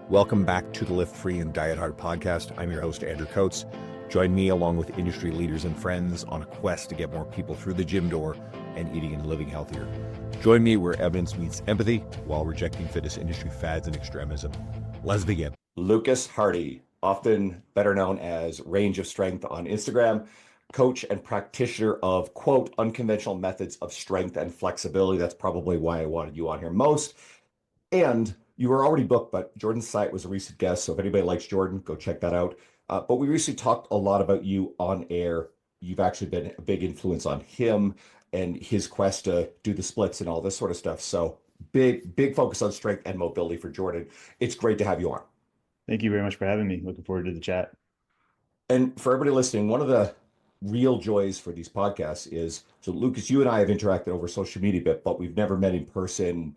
Welcome back to the Lift Free and Diet Hard podcast. I'm your host, Andrew Coates. Join me along with industry leaders and friends on a quest to get more people through the gym door and eating and living healthier. Join me where evidence meets empathy while rejecting fitness industry fads and extremism. Let's begin. Lucas Hardie, often better known as RangeofStrength on Instagram, coach and practitioner of, quote, unconventional methods of strength and flexibility. That's probably why I wanted you on here most. And you were already booked, but Jordan Syatt was a recent guest. So if anybody likes Jordan, go check that out. But we recently talked a lot about you on air. You've actually been a big influence on him and his quest to do the splits and all this sort of stuff. So big focus on strength and mobility for Jordan. It's great to have you on. Thank you very much for having me. Looking forward to the chat. And for everybody listening, one of the real joys for these podcasts is, so Lucas, you and I have interacted over social media a bit, but we've never met in person.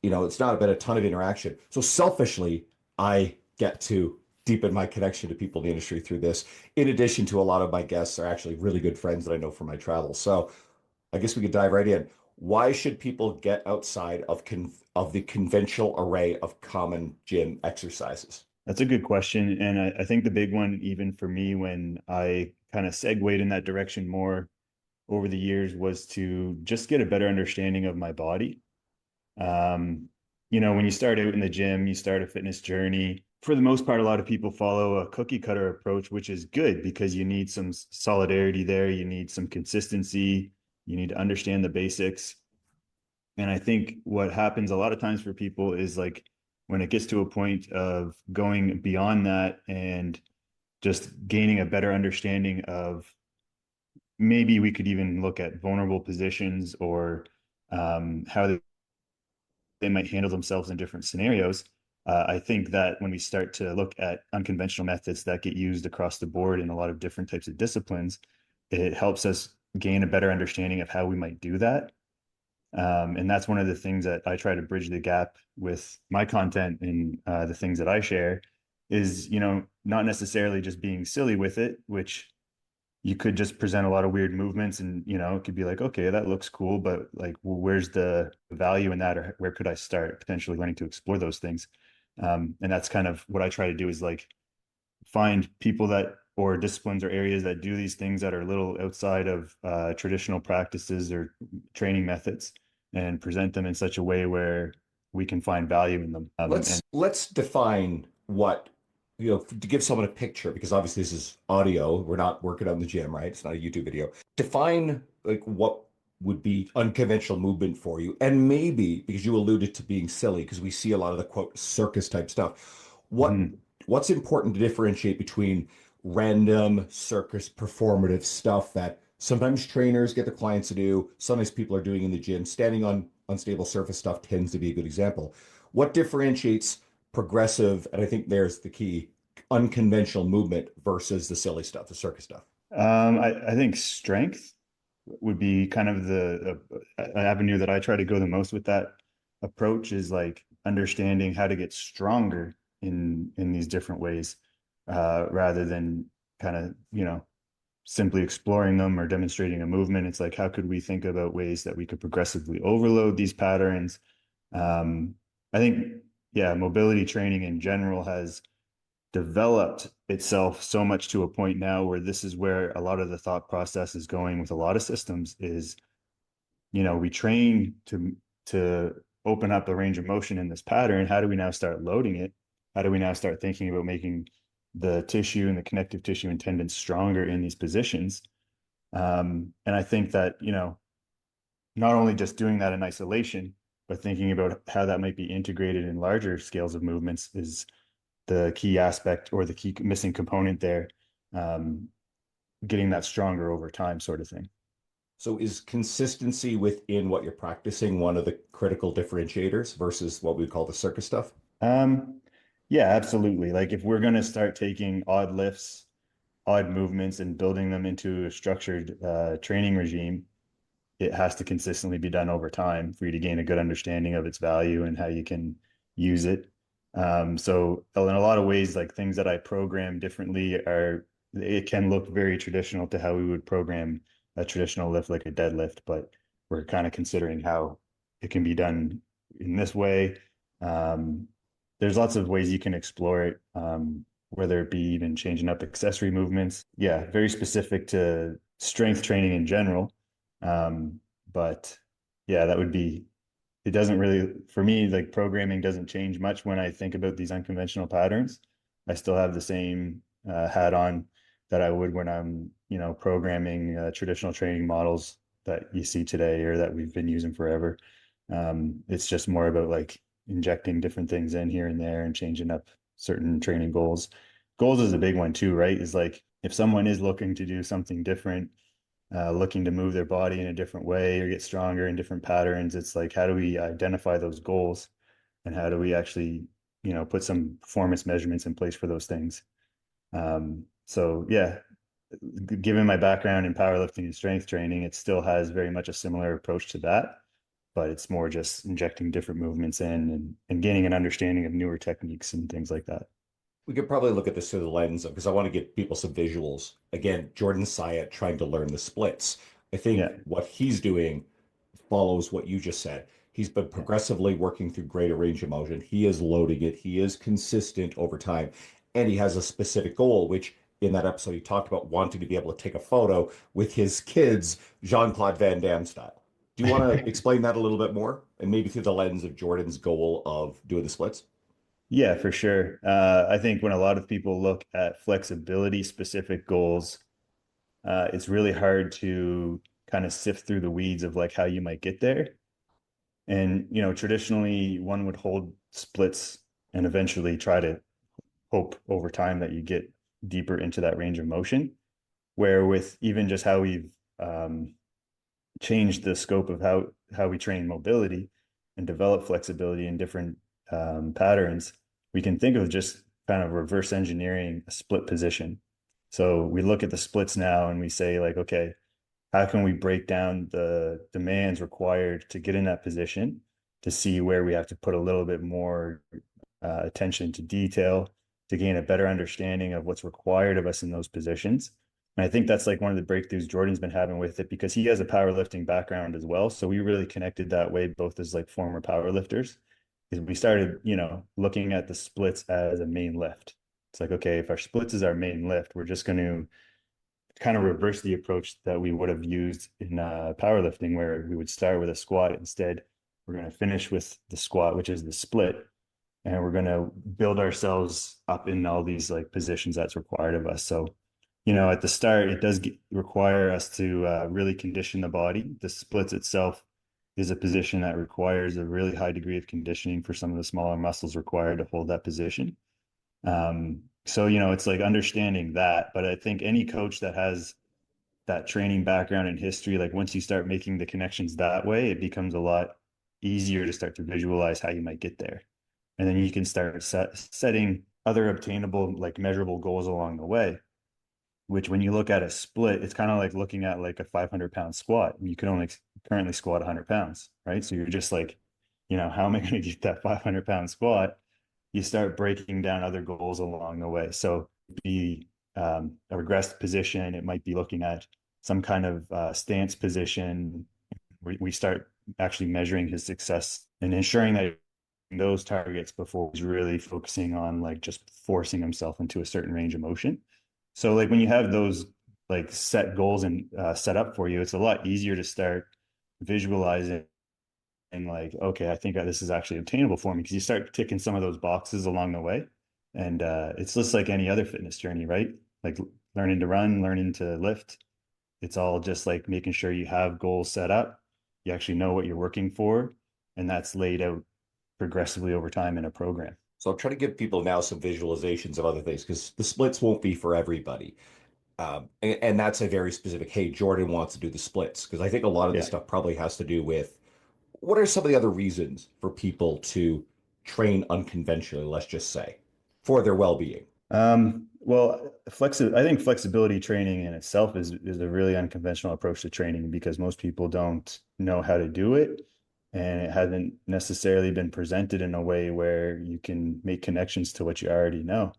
You know, it's not been a ton of interaction. So selfishly, I get to deepen my connection to people in the industry through this. In addition to a lot of my guests are actually really good friends that I know from my travels. So I guess we could dive right in. Why should people get outside of the conventional array of common gym exercises? That's a good question. And I think the big one, even for me, when I kind of segued in that direction more over the years, was to just get a better understanding of my body. When you start out in the gym, you start a fitness journey. For the most part, a lot of people follow a cookie cutter approach, which is good because you need some solidarity there. You need some consistency. You need to understand the basics. And I think what happens a lot of times for people is like when it gets to a point of going beyond that and just gaining a better understanding of, maybe we could even look at vulnerable positions or how they might handle themselves in different scenarios. I think that when we start to look at unconventional methods that get used across the board in a lot of different types of disciplines, it helps us gain a better understanding of how we might do that. And that's one of the things that I try to bridge the gap with my content and the things that I share is, not necessarily just being silly with it, which you could just present a lot of weird movements and, it could be like, okay, that looks cool, but like, well, where's the value in that? Or where could I start potentially learning to explore those things? And that's kind of what I try to do is like find people that or disciplines or areas that do these things that are a little outside of traditional practices or training methods and present them in such a way where we can find value in them. Let's define what, to give someone a picture, because obviously this is audio. We're not working on the gym, right? It's not a YouTube video. Define like what would be unconventional movement for you. And maybe because you alluded to being silly, because we see a lot of the quote circus type stuff. What's important to differentiate between random circus performative stuff that sometimes trainers get their clients to do, sometimes people are doing in the gym, standing on unstable surface stuff tends to be a good example. What differentiates progressive, and I think there's the key, unconventional movement versus the silly stuff, the circus stuff? I think strength would be kind of the avenue that I try to go the most with that approach is like understanding how to get stronger in these different ways, rather than kind of, simply exploring them or demonstrating a movement. It's like, how could we think about ways that we could progressively overload these patterns? I think, yeah, mobility training in general has developed itself so much to a point now where this is where a lot of the thought process is going with a lot of systems is, we train to open up the range of motion in this pattern. How do we now start loading it? How do we now start thinking about making the tissue and the connective tissue and tendons stronger in these positions? And I think that, not only just doing that in isolation, but thinking about how that might be integrated in larger scales of movements is the key aspect or the key missing component there. Getting that stronger over time, sort of thing. So is consistency within what you're practicing one of the critical differentiators versus what we call the circus stuff? Yeah, absolutely. Like if we're going to start taking odd lifts, odd movements, and building them into a structured training regime, it has to consistently be done over time for you to gain a good understanding of its value and how you can use it. So in a lot of ways, like things that I program differently it can look very traditional to how we would program a traditional lift like a deadlift, but we're kind of considering how it can be done in this way. there's lots of ways you can explore it, whether it be even changing up accessory movements. Yeah, very specific to strength training in general. But yeah, that would be, it doesn't really, for me, like programming doesn't change much when I think about these unconventional patterns. I still have the same hat on that I would when I'm, programming traditional training models that you see today or that we've been using forever. It's just more about like injecting different things in here and there and changing up certain training goals. Goals is a big one too, right? Is like if someone is looking to do something different, looking to move their body in a different way or get stronger in different patterns, it's like how do we identify those goals and how do we actually, put some performance measurements in place for those things. So yeah, given my background in powerlifting and strength training, it still has very much a similar approach to that, but it's more just injecting different movements in and gaining an understanding of newer techniques and things like that. We could probably look at this through the lens of, because I want to give people some visuals. Again, Jordan Syatt trying to learn the splits. I think Yeah. what he's doing follows what you just said. He's been Yeah. progressively working through greater range of motion. He is loading it. He is consistent over time. And he has a specific goal, which in that episode, he talked about wanting to be able to take a photo with his kids, Jean-Claude Van Damme style. Do you want to explain that a little bit more? And maybe through the lens of Jordan's goal of doing the splits? Yeah, for sure. I think when a lot of people look at flexibility specific goals, it's really hard to kind of sift through the weeds of like how you might get there. And, traditionally one would hold splits and eventually try to hope over time that you get deeper into that range of motion. Where with even just how we've changed the scope of how we train mobility and develop flexibility in different patterns, we can think of just kind of reverse engineering a split position. So we look at the splits now and we say like, okay, how can we break down the demands required to get in that position to see where we have to put a little bit more attention to detail to gain a better understanding of what's required of us in those positions. And I think that's like one of the breakthroughs Jordan's been having with it because he has a powerlifting background as well. So we really connected that way, both as like former powerlifters, because we started, looking at the splits as a main lift. It's like, okay, if our splits is our main lift, we're just going to kind of reverse the approach that we would have used in powerlifting, where we would start with a squat. Instead, we're going to finish with the squat, which is the split, and we're going to build ourselves up in all these like positions that's required of us. So, at the start, it does require us to really condition the body. The splits itself is a position that requires a really high degree of conditioning for some of the smaller muscles required to hold that position. So, it's like understanding that. But I think any coach that has that training background and history, like once you start making the connections that way, it becomes a lot easier to start to visualize how you might get there. And then you can start setting other obtainable, like measurable goals along the way, which when you look at a split, it's kind of like looking at like a 500-pound squat. And you can only currently squat 100 pounds, right? So you're just like, how am I going to get that 500-pound squat? You start breaking down other goals along the way. So be a regressed position. It might be looking at some kind of stance position. We start actually measuring his success and ensuring that those targets before he's really focusing on like just forcing himself into a certain range of motion. So like when you have those like set goals and set up for you, it's a lot easier to start visualizing and like, okay, I think this is actually obtainable for me because you start ticking some of those boxes along the way. And it's just like any other fitness journey, right? Like learning to run, learning to lift. It's all just like making sure you have goals set up. You actually know what you're working for, and that's laid out progressively over time in a program. So I'm trying to give people now some visualizations of other things because the splits won't be for everybody. And that's a very specific, hey, Jordan wants to do the splits because I think a lot of this Yeah. stuff probably has to do with what are some of the other reasons for people to train unconventionally, let's just say, for their well-being? Well, I think flexibility training in itself is a really unconventional approach to training because most people don't know how to do it, and it hasn't necessarily been presented in a way where you can make connections to what you already know.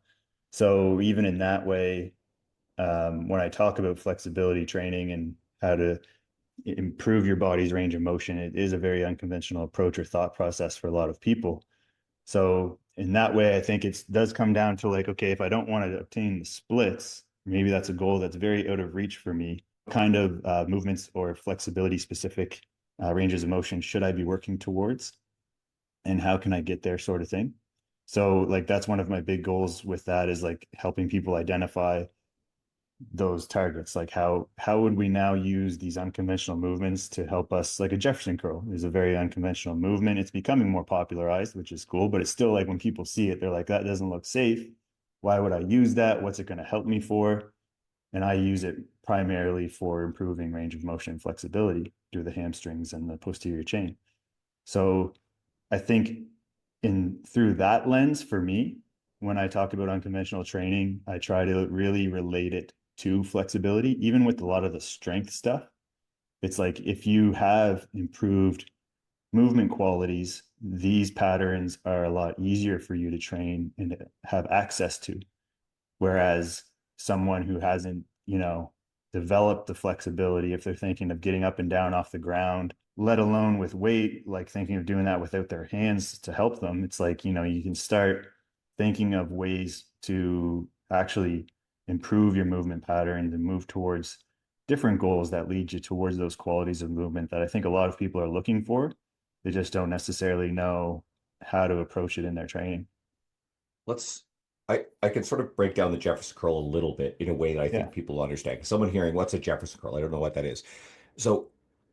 So even in that way, when I talk about flexibility training and how to improve your body's range of motion, it is a very unconventional approach or thought process for a lot of people. So in that way, I think it does come down to like, okay, if I don't want to obtain the splits, maybe that's a goal that's very out of reach for me. What kind of movements or flexibility specific ranges of motion should I be working towards? And how can I get there, sort of thing. So like that's one of my big goals with that, is like helping people identify those targets. Like how would we now use these unconventional movements to help us? Like a Jefferson curl is a very unconventional movement. It's becoming more popularized, which is cool, but it's still like when people see it, they're like, that doesn't look safe. Why would I use that? What's it going to help me for? And I use it primarily for improving range of motion flexibility through the hamstrings and the posterior chain. So I think in through that lens, for me, when I talk about unconventional training, I try to really relate it to flexibility. Even with a lot of the strength stuff, it's like if you have improved movement qualities, these patterns are a lot easier for you to train and have access to. Whereas someone who hasn't, developed the flexibility, if they're thinking of getting up and down off the ground, let alone with weight, like thinking of doing that without their hands to help them, it's like, you can start thinking of ways to actually improve your movement patterns and move towards different goals that lead you towards those qualities of movement that I think a lot of people are looking for. They just don't necessarily know how to approach it in their training. Let's I can sort of break down the Jefferson curl a little bit in a way that I Yeah. think people understand. 'Cause someone hearing what's a Jefferson curl, I don't know what that is. So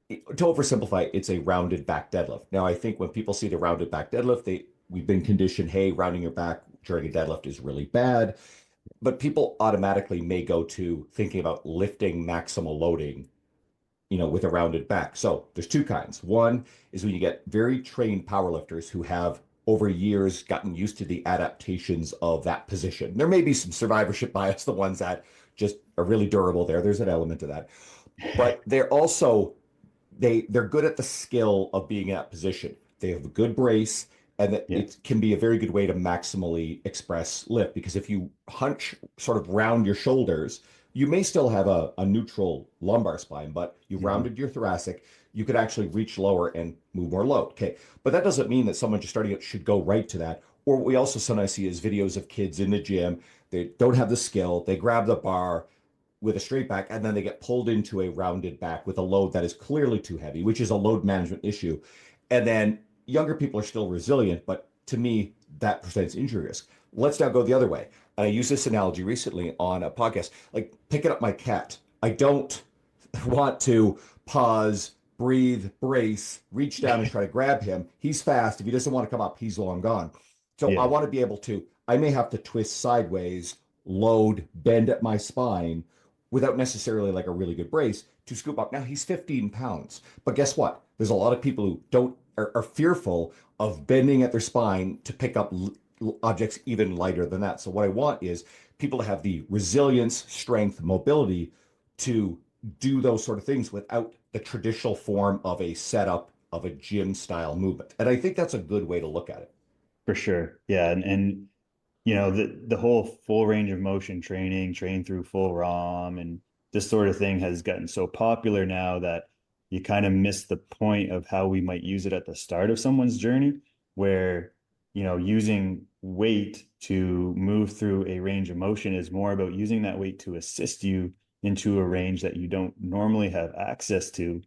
to oversimplify, it's a rounded back deadlift. Now, I think when people see the rounded back deadlift, we've been conditioned, hey, rounding your back during a deadlift is really bad. But people automatically may go to thinking about lifting maximal loading, with a rounded back. So there's two kinds. One is when you get very trained powerlifters who have over years gotten used to the adaptations of that position. There may be some survivorship bias, the ones that just are really durable there. There's an element of that. But they're good at the skill of being in that position. They have a good brace, and that Yeah. it can be a very good way to maximally express lift. Because if you hunch sort of round your shoulders, you may still have a neutral lumbar spine, but you Mhm. rounded your thoracic, you could actually reach lower and move more load. Okay. But that doesn't mean that someone just starting out should go right to that. Or what we also sometimes see is videos of kids in the gym. They don't have the skill. They grab the bar with a straight back, and then they get pulled into a rounded back with a load that is clearly too heavy, which is a load management issue. And then younger people are still resilient, but to me, that presents injury risk. Let's now go the other way. And I used this analogy recently on a podcast, like picking up my cat. I don't want to pause, breathe, brace, reach down and try to grab him. He's fast. If he doesn't want to come up, he's long gone. So I Yeah. want to be able to, I may have to twist sideways, load, bend at my spine without necessarily like a really good brace to scoop up. Now he's 15 pounds, but guess what? There's a lot of people who don't are fearful of bending at their spine to pick up objects even lighter than that. So what I want is people to have the resilience, strength, mobility to do those sort of things without the traditional form of a setup of a gym style movement. And I think that's a good way to look at it. For sure. Yeah. And the whole full range of motion training, train through full ROM, and this sort of thing has gotten so popular now that you kind of miss the point of how we might use it at the start of someone's journey, where, using weight to move through a range of motion is more about using that weight to assist you into a range that you don't normally have access to,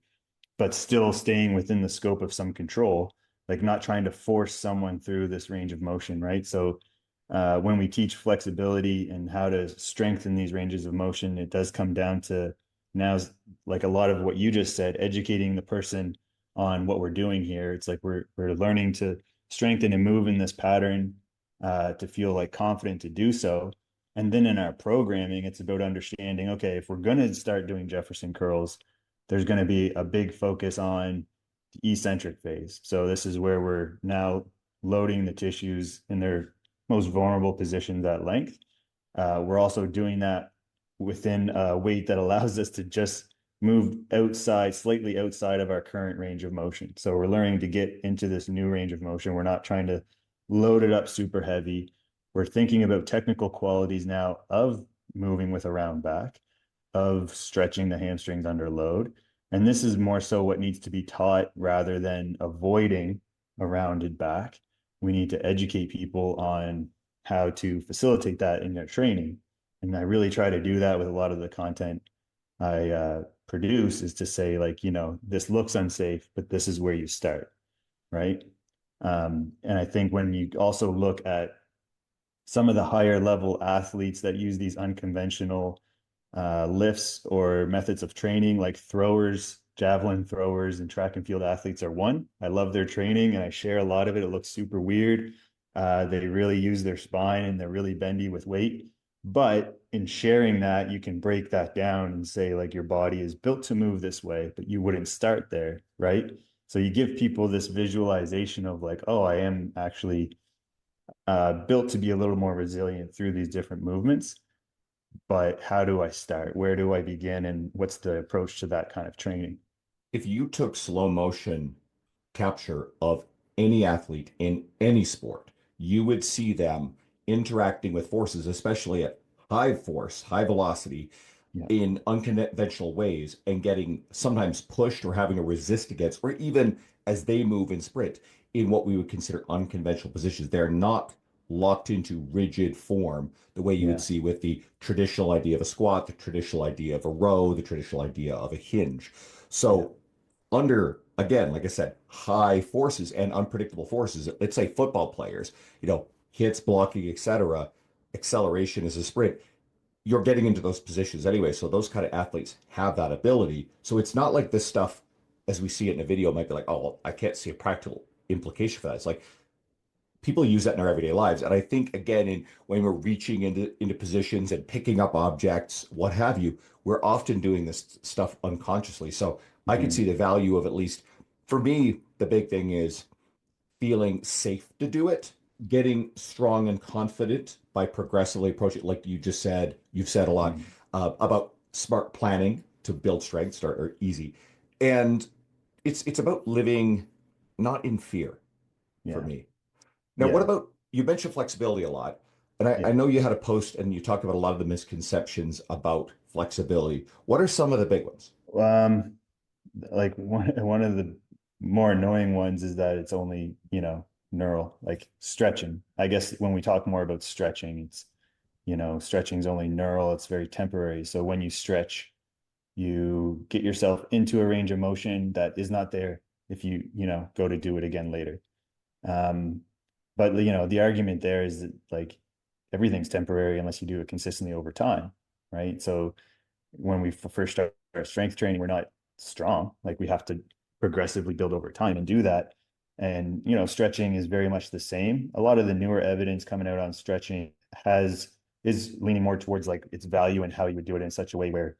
but still staying within the scope of some control, like not trying to force someone through this range of motion, right? So when we teach flexibility and how to strengthen these ranges of motion, it does come down to now, like a lot of what you just said, educating the person on what we're doing here. It's like we're learning to strengthen and move in this pattern to feel like confident to do so. And then in our programming, it's about understanding, okay, if we're going to start doing Jefferson curls, there's going to be a big focus on the eccentric phase. So this is where we're now loading the tissues in their most vulnerable positions at length. We're also doing that within a weight that allows us to just move outside, slightly outside of our current range of motion. So we're learning to get into this new range of motion. We're not trying to load it up super heavy. We're thinking about technical qualities now of moving with a round back, of stretching the hamstrings under load. And this is more so what needs to be taught rather than avoiding a rounded back. we need to educate people on how to facilitate that in their training. And I really try to do that with a lot of the content I produce, is to say, like, this looks unsafe, but this is where you start, right? And I think when you also look at some of the higher level athletes that use these unconventional lifts or methods of training, like throwers, javelin throwers, and track and field athletes are one. I love their training and I share a lot of it. It looks super weird. They really use their spine and they're really bendy with weight. But in sharing that, you can break that down and say, like, your body is built to move this way, but you wouldn't start there, right? So you give people this visualization of like, oh, I am actually built to be a little more resilient through these different movements. But how do I start? Where do I begin? And what's the approach to that kind of training? If you took slow motion capture of any athlete in any sport, you would see them interacting with forces, especially at high force, high velocity, Yeah. in unconventional ways, and getting sometimes pushed or having to resist against, or even as they move and sprint in what we would consider unconventional positions. They're not locked into rigid form the way you would Yeah. see with the traditional idea of a squat, the traditional idea of a row, the traditional idea of a hinge. Yeah. So under, again, like I said, high forces and unpredictable forces, let's say football players, hits, blocking, etc., acceleration is a sprint, you're getting into those positions anyway. So those kind of athletes have that ability. So it's not like this stuff, as we see it in a video, might be like, oh, well, I can't see a practical implication for that. It's like people use that in our everyday lives. And I think, again, when we're reaching into positions and picking up objects, what have you, we're often doing this stuff unconsciously. So I could see Mhm. the value of, at least for me, the big thing is feeling safe to do it, getting strong and confident by progressively approaching it. Like you just said, you've said a lot Mhm. about smart planning to build strength, start or easy. And it's about living not in fear for Yeah. me. Now, what Yeah. about, you mentioned flexibility a lot, and I Yeah. know you had a post and you talked about a lot of the misconceptions about flexibility. What are some of the big ones? Um, like one of the more annoying ones is that it's only, neural, like stretching. I guess when we talk more about stretching, it's, stretching is only neural, it's very temporary. So when you stretch, you get yourself into a range of motion that is not there if you go to do it again later. Um, but the argument there is that, like, everything's temporary unless you do it consistently over time, right? So when we first start our strength training, we're not strong. Like, we have to progressively build over time and do that. And stretching is very much the same. A lot of the newer evidence coming out on stretching is leaning more towards like its value and how you would do it in such a way where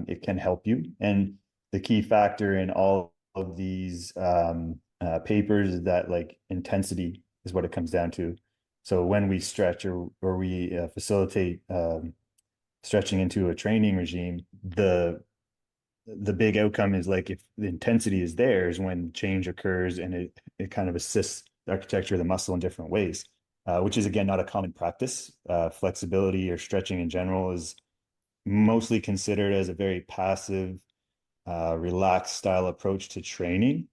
it can help you. And the key factor in all of these papers is that, like, intensity is what it comes down to. So when we stretch or we facilitate stretching into a training regime, the big outcome is, like, if the intensity is there, is when change occurs, and it kind of assists the architecture of the muscle in different ways, which is, again, not a common practice. Flexibility or stretching in general is mostly considered as a very passive, relaxed style approach to training.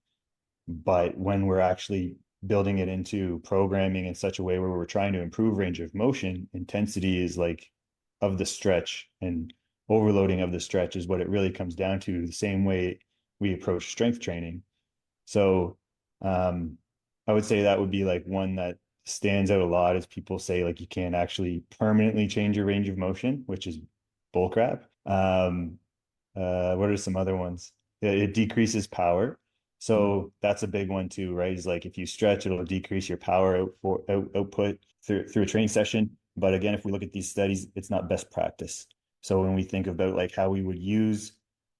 But when we're actually building it into programming in such a way where we're trying to improve range of motion, intensity is like of the stretch, and overloading of the stretch is what it really comes down to, the same way we approach strength training. So um, I would say that would be like one that stands out a lot, is people say, like, you can't actually permanently change your range of motion, which is bullcrap. What are some other ones? It decreases power. So that's a big one too, right? Is like, if you stretch, it'll decrease your power output through a training session. But again, if we look at these studies, it's not best practice. So when we think about, like, how we would use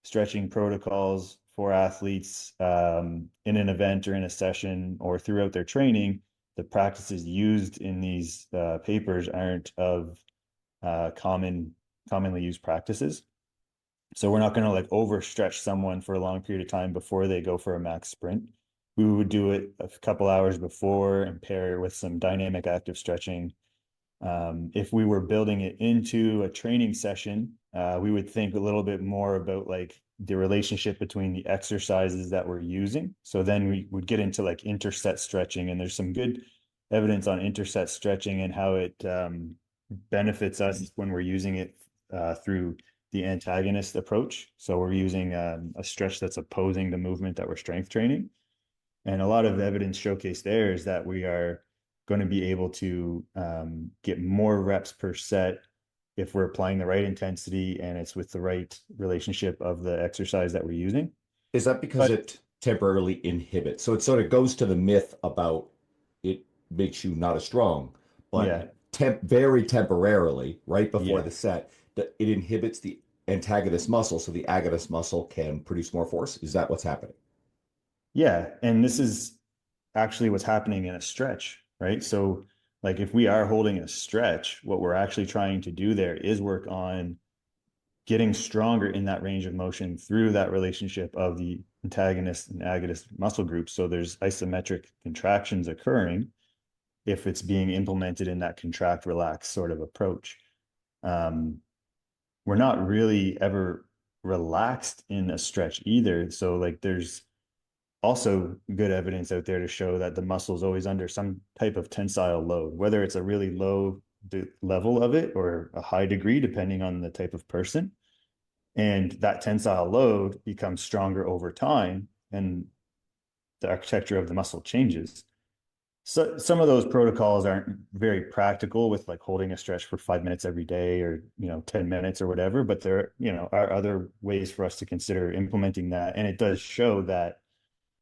stretching protocols for athletes in an event or in a session or throughout their training, the practices used in these papers aren't of commonly used practices. So we're not going to, like, overstretch someone for a long period of time before they go for a max sprint. We would do it a couple hours before and pair it with some dynamic active stretching. If we were building it into a training session, we would think a little bit more about, like, the relationship between the exercises that we're using. So then we would get into, like, interset stretching, and there's some good evidence on interset stretching and how it benefits us when we're using it through the antagonist approach. So we're using a stretch that's opposing the movement that we're strength training. And a lot of evidence showcased there is that we are going to be able to get more reps per set if we're applying the right intensity and it's with the right relationship of the exercise that we're using. Is that because But it temporarily inhibits? So it sort of goes to the myth about it makes you not as strong, but yeah, very temporarily, right before yeah, the set, that it inhibits the antagonist muscle, so the agonist muscle can produce more force. Is that what's happening? yeah. And this is actually what's happening in a stretch, right? So, like, if we are holding a stretch, what we're actually trying to do there is work on getting stronger in that range of motion through that relationship of the antagonist and agonist muscle groups. So there's isometric contractions occurring if it's being implemented in that contract relax sort of approach. Um, we're not really ever relaxed in a stretch either. So like there's also good evidence out there to show that the muscle is always under some type of tensile load, whether it's a really low level of it or a high degree, depending on the type of person. And that tensile load becomes stronger over time and the architecture of the muscle changes. So some of those protocols aren't very practical with like holding a stretch for 5 minutes every day or 10 minutes or whatever, but there are other ways for us to consider implementing that. And it does show that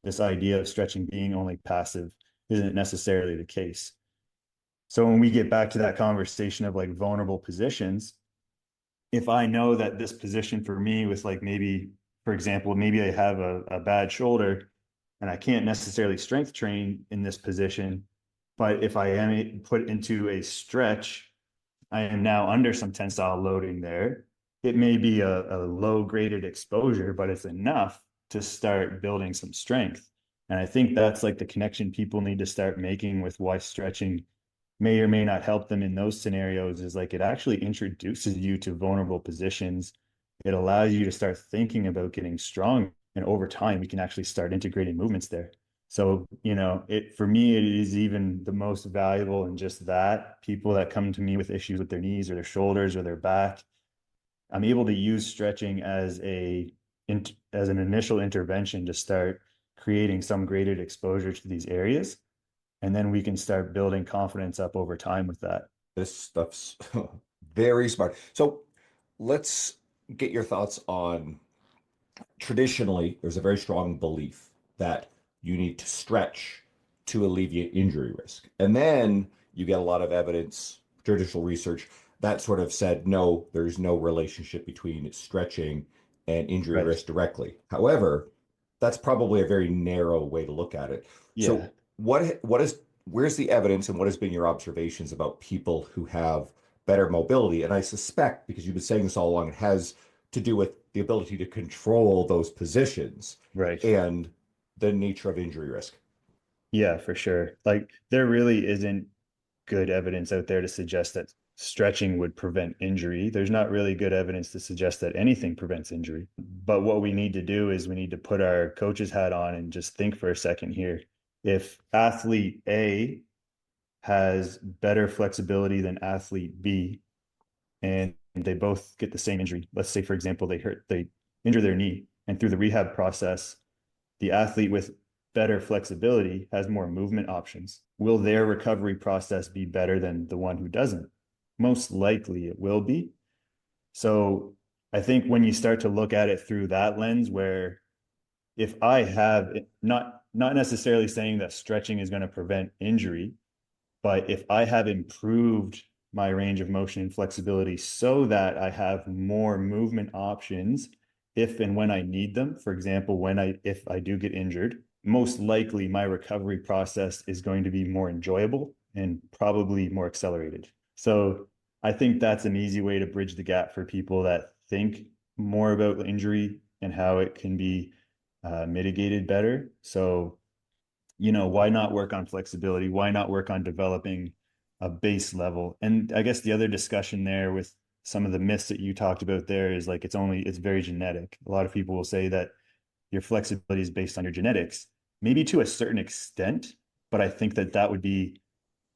this idea of stretching being only passive isn't necessarily the case. So when we get back to that conversation of like vulnerable positions, if I know that this position for me with like maybe, for example, maybe I have a bad shoulder and I can't necessarily strength train in this position, but if I am put into a stretch, I am now under some tensile loading there. It may be a low graded exposure, but it's enough to start building some strength. And I think that's like the connection people need to start making with why stretching may or may not help them in those scenarios is like it actually introduces you to vulnerable positions. It allows you to start thinking about getting strong. And over time, we can actually start integrating movements there. So, it for me, it is even the most valuable in just that people that come to me with issues with their knees or their shoulders or their back, I'm able to use stretching as as an initial intervention to start creating some graded exposure to these areas. And then we can start building confidence up over time with that. This stuff's very smart. So let's get your thoughts on traditionally, there's a very strong belief that you need to stretch to alleviate injury risk. And then you get a lot of evidence, traditional research, that sort of said, no, there's no relationship between stretching and injury Right. risk directly. However, that's probably a very narrow way to look at it. Yeah. So where's the evidence and what has been your observations about people who have better mobility? And I suspect, because you've been saying this all along, it has to do with the ability to control those positions Right. and the nature of injury risk. Yeah, for sure. Like there really isn't good evidence out there to suggest that stretching would prevent injury. There's not really good evidence to suggest that anything prevents injury. But what we need to do is we need to put our coach's hat on and just think for a second here. If athlete A has better flexibility than athlete B, and they both get the same injury, let's say, for example, they injure their knee, and through the rehab process, the athlete with better flexibility has more movement options. Will their recovery process be better than the one who doesn't? Most likely it will be. So I think when you start to look at it through that lens, where if I have not necessarily saying that stretching is going to prevent injury, but if I have improved my range of motion and flexibility so that I have more movement options if and when I need them, for example, if I do get injured, most likely my recovery process is going to be more enjoyable and probably more accelerated. So I think that's an easy way to bridge the gap for people that think more about injury and how it can be mitigated better. So why not work on flexibility? Why not work on developing a base level? And I guess the other discussion there with some of the myths that you talked about there is like it's very genetic. A lot of people will say that your flexibility is based on your genetics, maybe to a certain extent, but I think that would be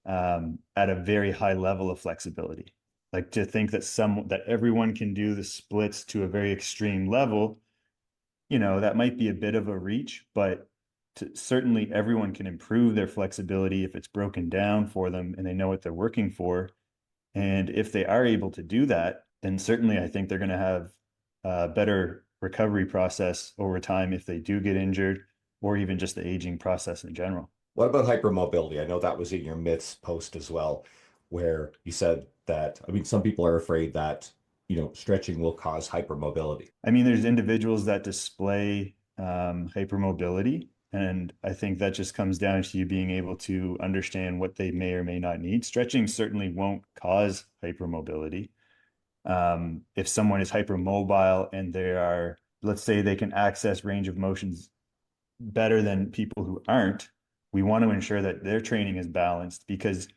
at a very high level of flexibility. Like to think that everyone can do the splits to a very extreme level, that might be a bit of a reach, but certainly everyone can improve their flexibility if it's broken down for them and they know what they're working for. And if they are able to do that, then certainly I think they're going to have a better recovery process over time if they do get injured, or even just the aging process in general. What about hypermobility? I know that was in your myths post as well, where you said that, I mean, some people are afraid that, stretching will cause hypermobility. I mean, there's individuals that display hypermobility, and I think that just comes down to you being able to understand what they may or may not need. Stretching certainly won't cause hypermobility. If someone is hypermobile and let's say they can access range of motions better than people who aren't, we want to ensure that their training is balanced, because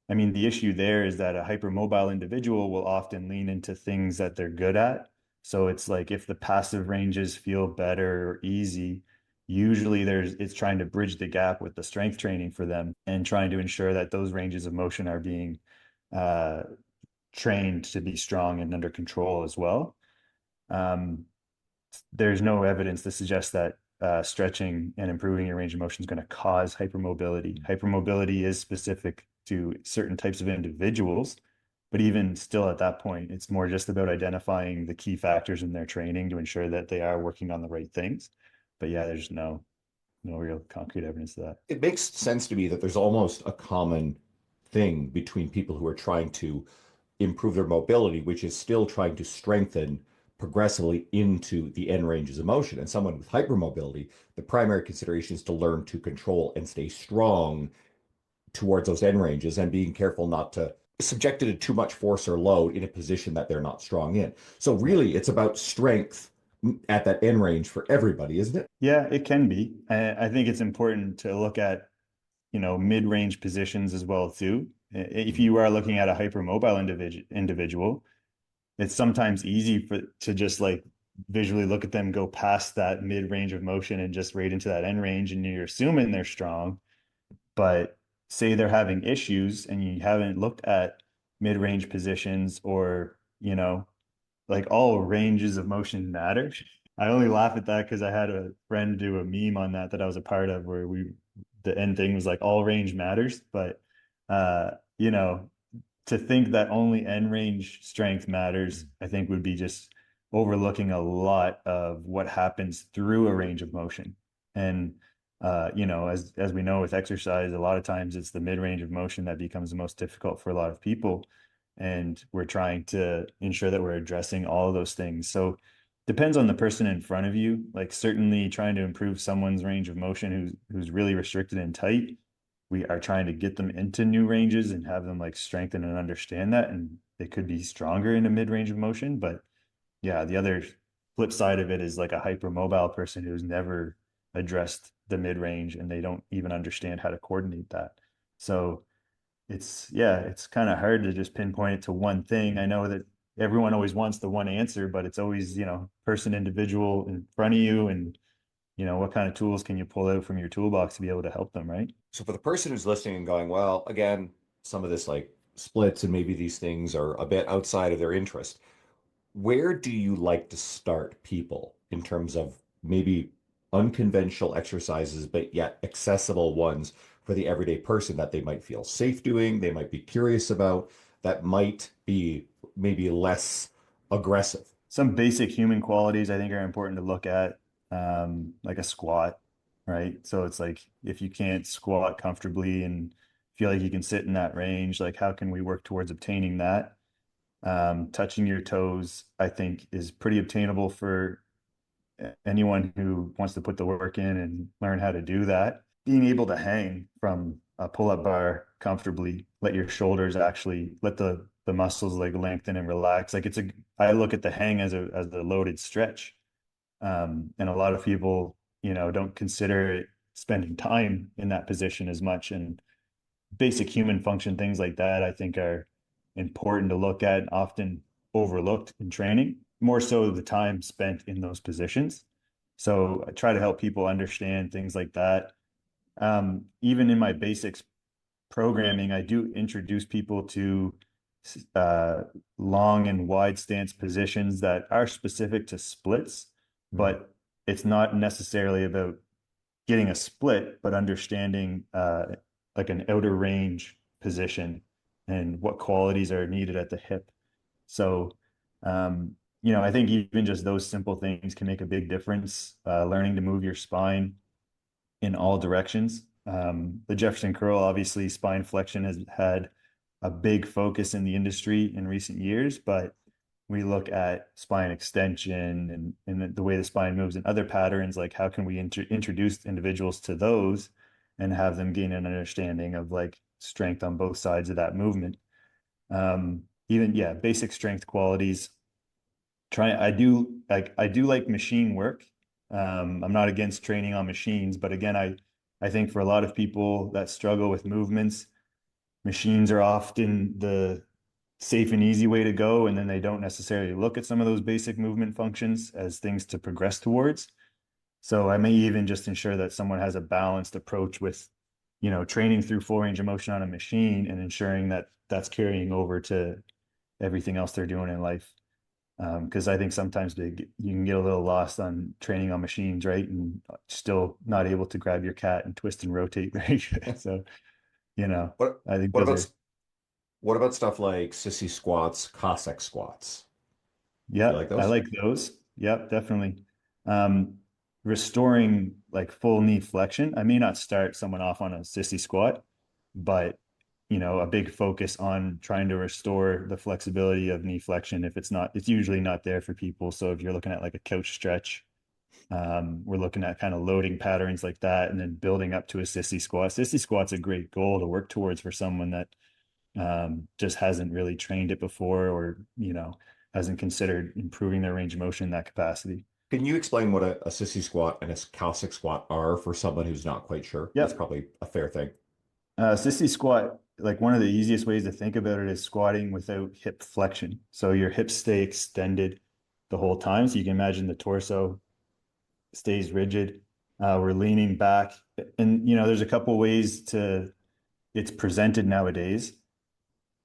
I mean, the issue there is that a hypermobile individual will often lean into things that they're good at. So it's like if the passive ranges feel better or easy, usually it's trying to bridge the gap with the strength training for them and trying to ensure that those ranges of motion are being uh, trained to be strong and under control as well. Um, there's no evidence to suggest that stretching and improving your range of motion is going to cause hypermobility. Hypermobility is specific to certain types of individuals, but even still at that point, it's more just about identifying the key factors in their training to ensure that they are working on the right things. But yeah, there's no real concrete evidence of that. It makes sense to me that there's almost a common thing between people who are trying to improve their mobility, which is still trying to strengthen progressively into the end ranges of motion. And someone with hypermobility, the primary consideration is to learn to control and stay strong towards those end ranges and being careful not to subject it to too much force or load in a position that they're not strong in. So really, it's about strength at that end range for everybody, isn't it? Yeah, it can be. I think it's important to look at, mid-range positions as well too. If you are looking at a hypermobile individual, it's sometimes easy to just like visually look at them go past that mid-range of motion and just right into that end range, and you're assuming they're strong. But say they're having issues and you haven't looked at mid-range positions, or, like all ranges of motion matter. I only laugh at that because I had a friend do a meme on that I was a part of, where the end thing was like all range matters. But uh, you know, to think that only end range strength matters, I think would be just overlooking a lot of what happens through a range of motion. And as we know with exercise, a lot of times it's the mid range of motion that becomes the most difficult for a lot of people. And we're trying to ensure that we're addressing all of those things. So depends on the person in front of you. Like certainly trying to improve someone's range of motion who's really restricted and tight, we are trying to get them into new ranges and have them like strengthen and understand that, and they could be stronger in a mid-range of motion. But yeah, the other flip side of it is like a hypermobile person who's never addressed the mid-range and they don't even understand how to coordinate that. So it's kind of hard to just pinpoint it to one thing. I know that everyone always wants the one answer, but it's always, person individual in front of you, and what kind of tools can you pull out from your toolbox to be able to help them, right? So for the person who's listening and going, well, again, some of this like splits and maybe these things are a bit outside of their interest, where do you like to start people in terms of maybe unconventional exercises, but yet accessible ones for the everyday person that they might feel safe doing, they might be curious about, that might be maybe less aggressive? Some basic human qualities I think are important to look at, like a squat, right? So it's like if you can't squat comfortably and feel like you can sit in that range, like how can we work towards obtaining that? Touching your toes, I think, is pretty obtainable for anyone who wants to put the work in and learn how to do that. Being able to hang from a pull-up bar comfortably, let your shoulders actually let the muscles like lengthen and relax. Like I look at the hang as a loaded stretch. And a lot of people, don't consider it spending time in that position as much. And basic human function things like that, I think, are important to look at and often overlooked in training, more so the time spent in those positions. So I try to help people understand things like that. Even in my basics programming, I do introduce people to uh, long and wide stance positions that are specific to splits, but it's not necessarily about getting a split, but understanding like an outer range position and what qualities are needed at the hip. So, I think even just those simple things can make a big difference. Learning to move your spine in all directions. The Jefferson curl, obviously, spine flexion has had a big focus in the industry in recent years, but we look at spine extension and the way the spine moves and other patterns, like how can we introduce individuals to those and have them gain an understanding of like strength on both sides of that movement. Even, yeah, basic strength qualities. I do like machine work. I'm not against training on machines, but again, I think for a lot of people that struggle with movements, machines are often the safe and easy way to go, and then they don't necessarily look at some of those basic movement functions as things to progress towards. So I may even just ensure that someone has a balanced approach with, training through full range of motion on a machine and ensuring that that's carrying over to everything else they're doing in life. Because I think sometimes you can get a little lost on training on machines, right? And still not able to grab your cat and twist and rotate very good. So, What I think what those about are, what about stuff like sissy squats, Cossack squats? Do you yeah, like I those? like those. Yep, definitely. Um, Restoring like full knee flexion. I may not start someone off on a sissy squat, but a big focus on trying to restore the flexibility of knee flexion if it's usually not there for people. So if you're looking at like a couch stretch, we're looking at kind of loading patterns like that and then building up to a sissy squat. Sissy squat's a great goal to work towards for someone that just hasn't really trained it before or, hasn't considered improving their range of motion in that capacity. Can you explain what a sissy squat and a Cossack squat are for someone who's not quite sure? That's Yep. probably a fair thing. Sissy squat, like one of the easiest ways to think about it is squatting without hip flexion. So your hips stay extended the whole time. So you can imagine the torso stays rigid. We're leaning back. And, there's a couple ways it's presented nowadays.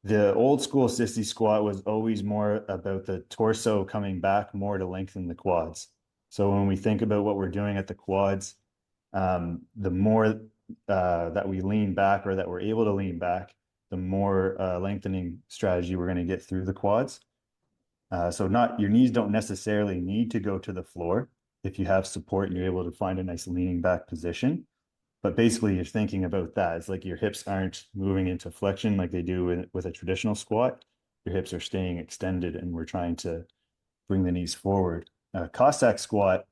The old school sissy squat was always more about the torso coming back more to lengthen the quads. So when we think about what we're doing at the quads, the more that we lean back or that we're able to lean back, the more lengthening strategy we're going to get through the quads. So not your knees don't necessarily need to go to the floor if you have support and you're able to find a nice leaning back position. But basically, you're thinking about that. It's like your hips aren't moving into flexion like they do with a traditional squat. Your hips are staying extended, and we're trying to bring the knees forward. Cossack squat,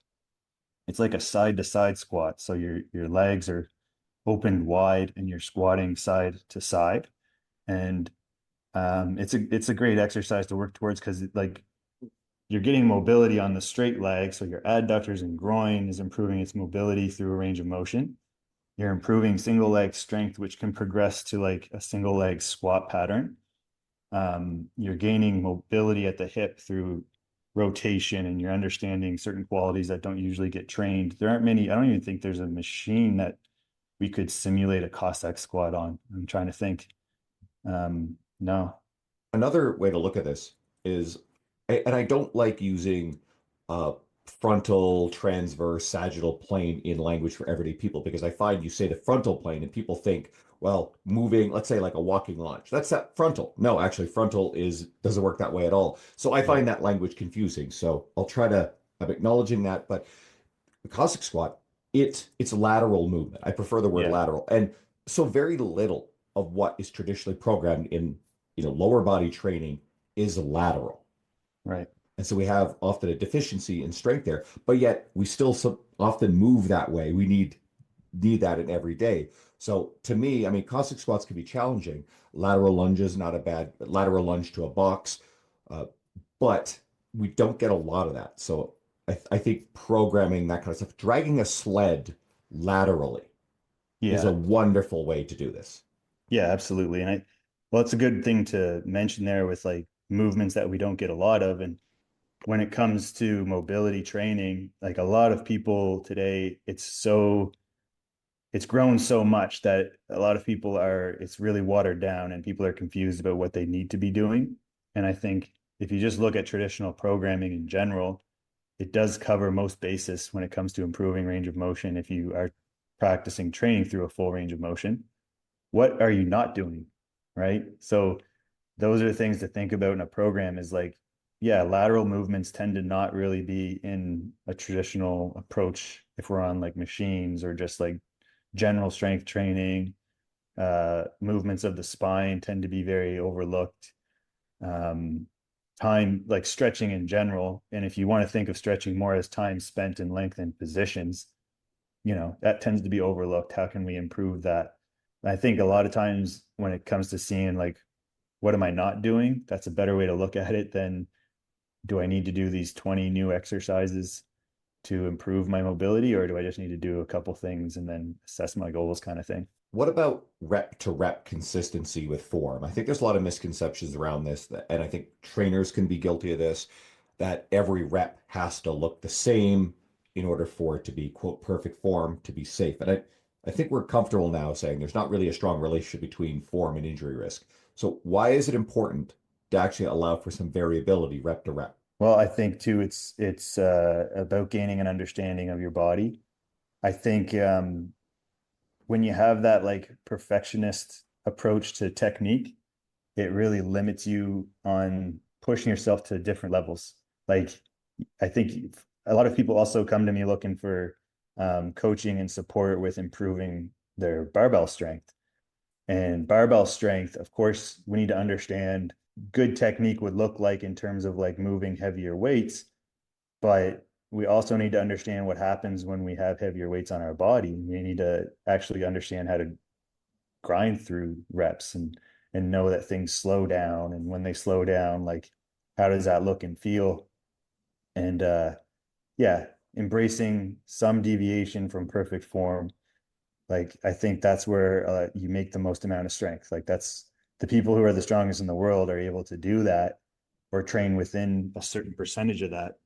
it's like a side to side squat. So your legs are opened wide and you're squatting side to side. And it's a great exercise to work towards because like you're getting mobility on the straight leg. So your adductors and groin is improving its mobility through a range of motion. You're improving single leg strength, which can progress to like a single leg squat pattern. You're gaining mobility at the hip through rotation and you're understanding certain qualities that don't usually get trained. There aren't many, I don't even think there's a machine that we could simulate a Cossack squat on. I'm trying to think. No. Another way to look at this is, and I don't like using uh, frontal, transverse, sagittal plane in language for everyday people because I find you say the frontal plane and people think, well, moving, let's say like a walking lunge, that's that frontal. No, actually, frontal doesn't work that way at all. So I Yeah. find that language confusing. So I'm acknowledging that, but the Cossack squat, it's lateral movement. I prefer the word Yeah. lateral. And so very little of what is traditionally programmed in lower body training is lateral. Right. And so we have often a deficiency in strength there, but yet we still often move that way. We need that in every day. So to me, I mean, Cossack squats can be challenging. Lateral lunges, not a bad lateral lunge to a box, uh, but we don't get a lot of that. So I think programming that kind of stuff, dragging a sled laterally is a Yeah. wonderful way to do this. Yeah, absolutely. Well, it's a good thing to mention there with like movements that we don't get a lot of. And when it comes to mobility training, like a lot of people today, it's grown so much that a lot of people it's really watered down and people are confused about what they need to be doing. And I think if you just look at traditional programming in general, it does cover most bases when it comes to improving range of motion. If you are practicing training through a full range of motion, what are you not doing? Right. So those are the things to think about in a program is like, yeah, lateral movements tend to not really be in a traditional approach if we're on like machines or just like general strength training. Movements of the spine tend to be very overlooked. Um, Time, like stretching in general. And if you want to think of stretching more as time spent in lengthened positions, that tends to be overlooked. How can we improve that? And I think a lot of times when it comes to seeing like, what am I not doing? That's a better way to look at it than do I need to do these 20 new exercises to improve my mobility, or do I just need to do a couple things and then assess my goals kind of thing? What about rep to rep consistency with form? I think there's a lot of misconceptions around this, and I think trainers can be guilty of this, that every rep has to look the same in order for it to be, quote, perfect form to be safe. And I think we're comfortable now saying there's not really a strong relationship between form and injury risk. So why is it important to actually allow for some variability rep to rep? Well, I think too, it's about gaining an understanding of your body. I think when you have that like perfectionist approach to technique, it really limits you on pushing yourself to different levels. Like, I think a lot of people also come to me looking for coaching and support with improving their barbell strength. And barbell strength, of course, we need to understand good technique would look like in terms of like moving heavier weights, but we also need to understand what happens when we have heavier weights on our body. We need to actually understand how to grind through reps and know that things slow down. And when they slow down, like how does that look and feel? And yeah, embracing some deviation from perfect form. Like I think that's where you make the most amount of strength. Like that's the people who are the strongest in the world are able to do that or train within a certain percentage of that.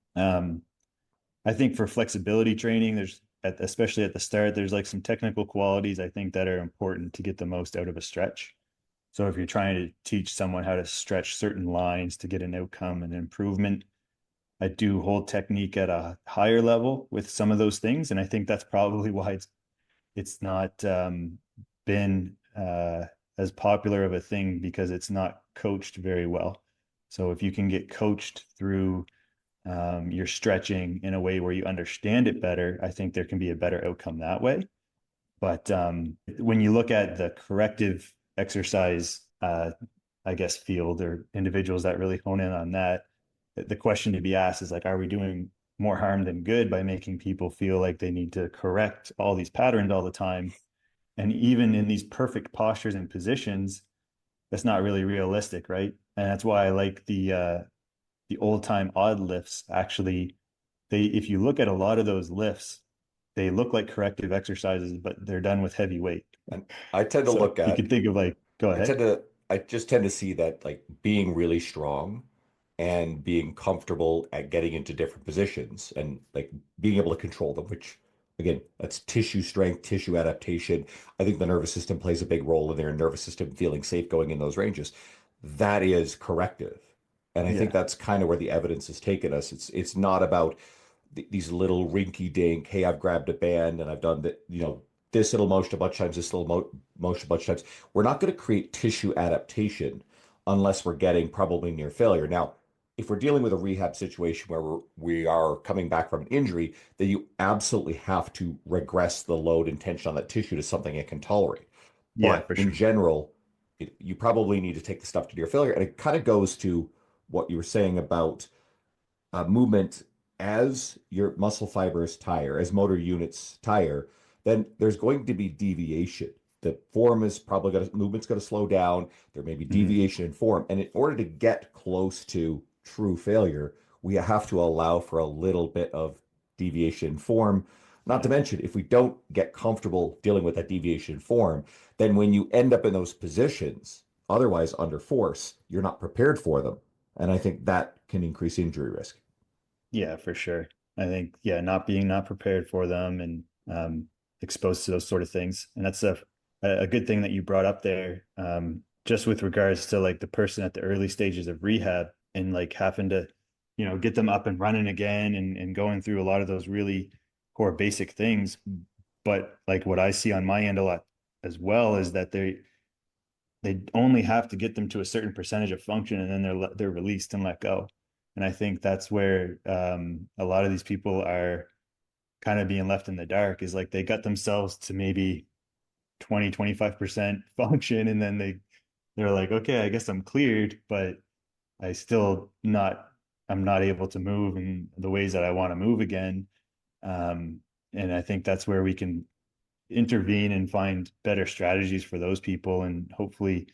I think for flexibility training, especially at the start, there's like some technical qualities I think that are important to get the most out of a stretch. So if you're trying to teach someone how to stretch certain lines to get an outcome and improvement, I do hold technique at a higher level with some of those things. And I think that's probably why it's not been as popular of a thing because it's not coached very well. So if you can get coached through your stretching in a way where you understand it better, I think there can be a better outcome that way. But when you look at the corrective exercise, I guess, field or individuals that really hone in on that, the question to be asked is like, are we doing more harm than good by making people feel like they need to correct all these patterns all the time? And even in these perfect postures and positions, that's not really realistic, right? And that's why I like the old time odd lifts. Actually, if you look at a lot of those lifts, they look like corrective exercises, but they're done with heavy weight. And I tend to So look you at could think of like, go I ahead. tend to I just tend to see that like being really strong and being comfortable at getting into different positions and like being able to control them, which again, that's tissue strength, tissue adaptation. I think the nervous system plays a big role in their nervous system feeling safe going in those ranges. That is corrective. And I think Yeah. that's kind of where the evidence has taken us. It's not about these little rinky dink, hey, I've grabbed a band and I've done that, this little motion a bunch of times, this little motion a bunch of times. We're not going to create tissue adaptation unless we're getting probably near failure. Now, if we're dealing with a rehab situation where we are coming back from an injury, then you absolutely have to regress the load and tension on that tissue to something it can tolerate. Yeah, But for in sure. general, you probably need to take the stuff to near failure. And it kind of goes to what you were saying about movement as your muscle fibers tire, as motor units tire, then there's going to be deviation. The form is probably going to, movement's going to slow down. There may be Mhm. deviation in form. And in order to get close to true failure, we have to allow for a little bit of deviation in form. Not to Yeah. mention, if we don't get comfortable dealing with that deviation in form, then when you end up in those positions, otherwise under force, you're not prepared for them. And I think that can increase injury risk. Yeah, for sure. I think, yeah, not prepared for them and exposed to those sort of things. And that's a good thing that you brought up there. Just with regards to like the person at the early stages of rehab and like having to, get them up and running again and going through a lot of those really core basic things. But like what I see on my end a lot as well is that they only have to get them to a certain percentage of function, and then they're released and let go. And I think that's where a lot of these people are kind of being left in the dark, is like they got themselves to maybe 20-25% function, and then they're like, okay, I guess I'm cleared, but I still not I'm not able to move in the ways that I want to move again. And I think that's where we can intervene and find better strategies for those people. And hopefully,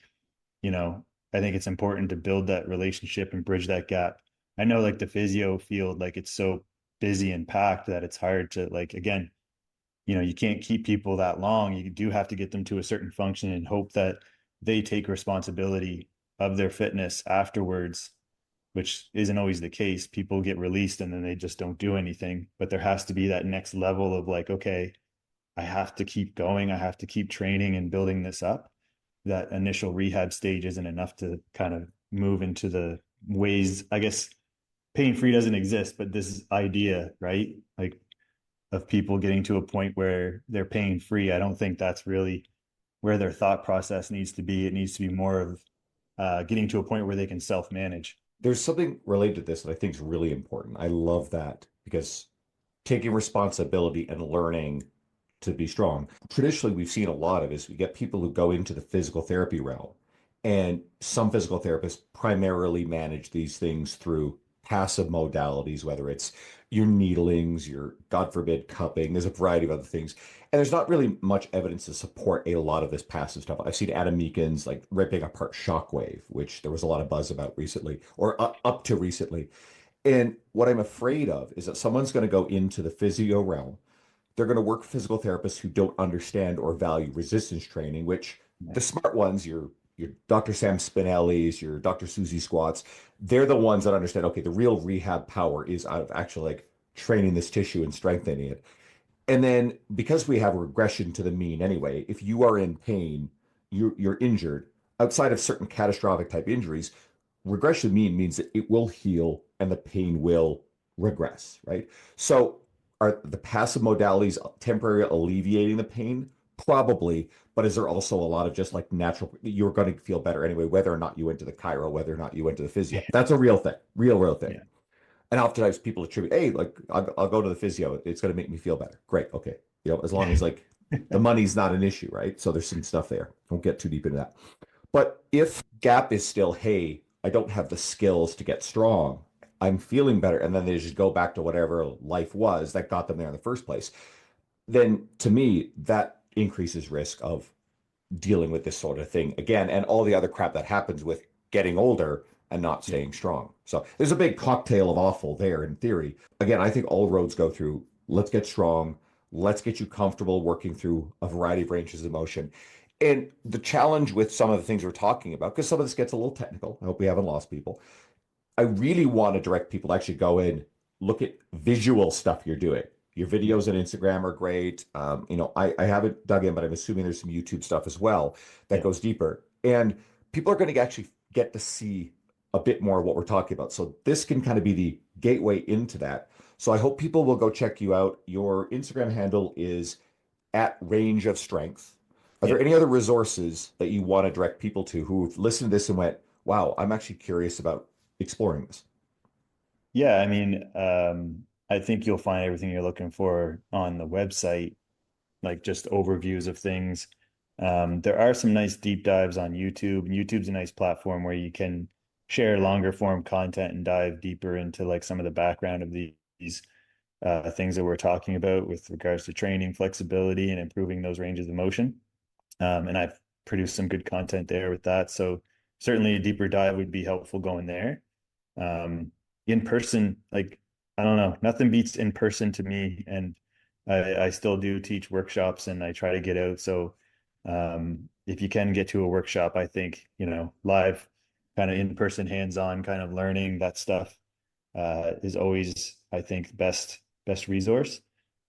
you know, I think it's important to build that relationship and bridge that gap. I know like the physio field, like it's so busy and packed that it's hard to like, again, you can't keep people that long. You do have to get them to a certain function and hope that they take responsibility of their fitness afterwards, which isn't always the case. People get released and then they just don't do anything. But there has to be that next level of like, okay, I have to keep going. I have to keep training and building this up. That initial rehab stage isn't enough to kind of move into the ways, I guess pain free doesn't exist, but this idea, right? Like of people getting to a point where they're pain free. I don't think that's really where their thought process needs to be. It needs to be more of getting to a point where they can self manage. There's something related to this that I think is really important. I love that because taking responsibility and learning to be strong. Traditionally, we've seen a lot of is we get people who go into the physical therapy realm, and some physical therapists primarily manage these things through passive modalities, whether it's your needlings, your God forbid cupping. There's a variety of other things, and there's not really much evidence to support a lot of this passive stuff. I've seen Adam Meakin's like ripping apart Shockwave, which there was a lot of buzz about recently, or up to recently. And what I'm afraid of is that someone's going to go into the physio realm. They're going to work with physical therapists who don't understand or value resistance training, which the smart ones, your Dr. Sam Spinelli's, your Dr. Susie Squats, they're the ones that understand, okay, the real rehab power is out of actually like training this tissue and strengthening it. And then because we have regression to the mean anyway, if you are in pain, you're injured, outside of certain catastrophic type injuries, regression mean means that it will heal and the pain will regress, right? So are the passive modalities temporarily alleviating the pain? Probably, but is there also a lot of just like natural, you're going to feel better anyway, whether or not you went to the chiro, whether or not you went to the physio. That's a real thing, real thing. Yeah. And oftentimes people attribute, hey, like I'll go to the physio. It's going to make me feel better. Great. Okay. As long as like the money's not an issue, right? So there's some stuff there. Don't get too deep into that. But if gap is still, hey, I don't have the skills to get strong, I'm feeling better, and then they just go back to whatever life was that got them there in the first place, then to me, that increases risk of dealing with this sort of thing again and all the other crap that happens with getting older and not Yeah. staying strong. So there's a big cocktail of awful there in theory. Again, I think all roads go through let's get strong, let's get you comfortable working through a variety of ranges of motion. And the challenge with some of the things we're talking about, because some of this gets a little technical, I hope we haven't lost people. I really want to direct people to actually go in, look at visual stuff you're doing. Your Yeah. videos on Instagram are great. I haven't dug in, but I'm assuming there's some YouTube stuff as well that Yeah. goes deeper. And people are going to actually get to see a bit more of what we're talking about. So this can kind of be the gateway into that. So I hope people will go check you out. Your Instagram handle is at Range of Strength. Are Yeah. there any other resources that you want to direct people to who've listened to this and went, wow, I'm actually curious about exploring this? Yeah. I mean, I think you'll find everything you're looking for on the website, like just overviews of things. There are some nice deep dives on YouTube, and YouTube's a nice platform where you can share longer form content and dive deeper into like some of the background of these things that we're talking about with regards to training, flexibility, and improving those ranges of motion. And I've produced some good content there with that. So certainly a deeper dive would be helpful going there. Um, in person, like, I don't know, nothing beats in person to me. And I still do teach workshops and I try to get out. So if you can get to a workshop, I think, live kind of in person, hands-on kind of learning that stuff is always, I think, best resource.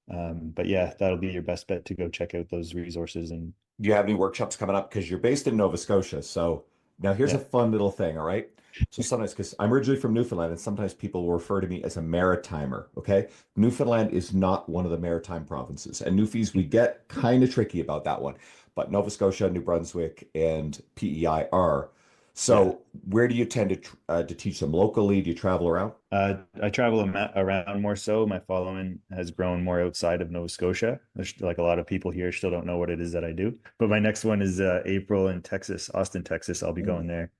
But yeah, that'll be your best bet to go check out those resources. And Do you have any workshops coming up? Because you're based in Nova Scotia. So now here's a yeah, fun little thing, all right? So sometimes, because I'm originally from Newfoundland, and sometimes people will refer to me as a maritimer, okay? Newfoundland is not one of the maritime provinces. And Newfies, we get kind of tricky about that one. But Nova Scotia, New Brunswick, and PEI are. yeah. So where do you tend to teach them locally? Do you travel around? I travel around more so. My following has grown more outside of Nova Scotia. There's like a lot of people here still don't know what it is that I do. But my next one is April in Texas, Austin, Texas. I'll be going there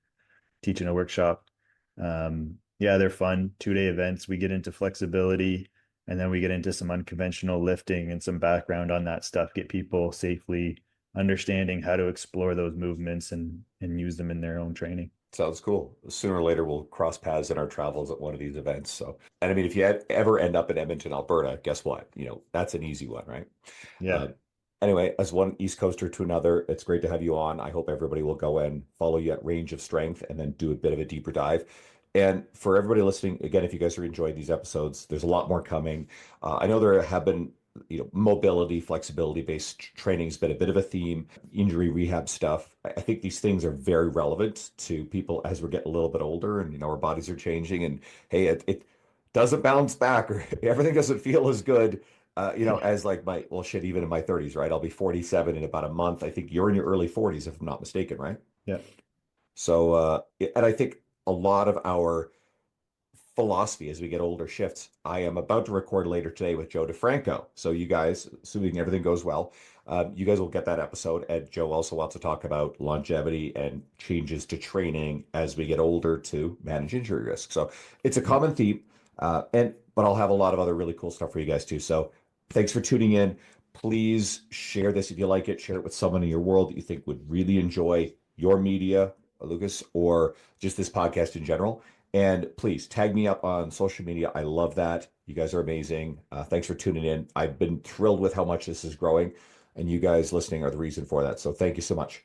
teaching a workshop. Yeah, they're fun 2 day events. We get into flexibility and then we get into some unconventional lifting and some background on that stuff, get people safely understanding how to explore those movements and use them in their own training. Sounds cool. Sooner or later, we'll cross paths in our travels at one of these events. So, and I mean, if you ever end up in Edmonton, Alberta, guess what? That's an easy one, right? Yeah. Uh, anyway, as one East Coaster to another, it's great to have you on. I hope everybody will go and follow you at Range of Strength and then do a bit of a deeper dive. And for everybody listening, again, if you guys are enjoying these episodes, there's a lot more coming. I know there have been, mobility, flexibility based training has been a bit of a theme, injury rehab stuff. I think these things are very relevant to people as we're getting a little bit older and, our bodies are changing. And hey, it doesn't bounce back or everything doesn't feel as good as like well, shit, even in my 30s, right? I'll be 47 in about a month. I think you're in your early 40s, if I'm not mistaken, right? Yeah. So, and I think a lot of our philosophy as we get older shifts. I am about to record later today with Joe DeFranco. So, you guys, assuming everything goes well, you guys will get that episode. And Joe also wants to talk about longevity and changes to training as we get older to manage injury risk. So, it's a Yeah. common theme. But I'll have a lot of other really cool stuff for you guys too. So, thanks for tuning in. Please share this if you like it. Share it with someone in your world that you think would really enjoy your media, Lucas, or just this podcast in general. And please tag me up on social media. I love that. You guys are amazing. Thanks for tuning in. I've been thrilled with how much this is growing, and you guys listening are the reason for that. So thank you so much.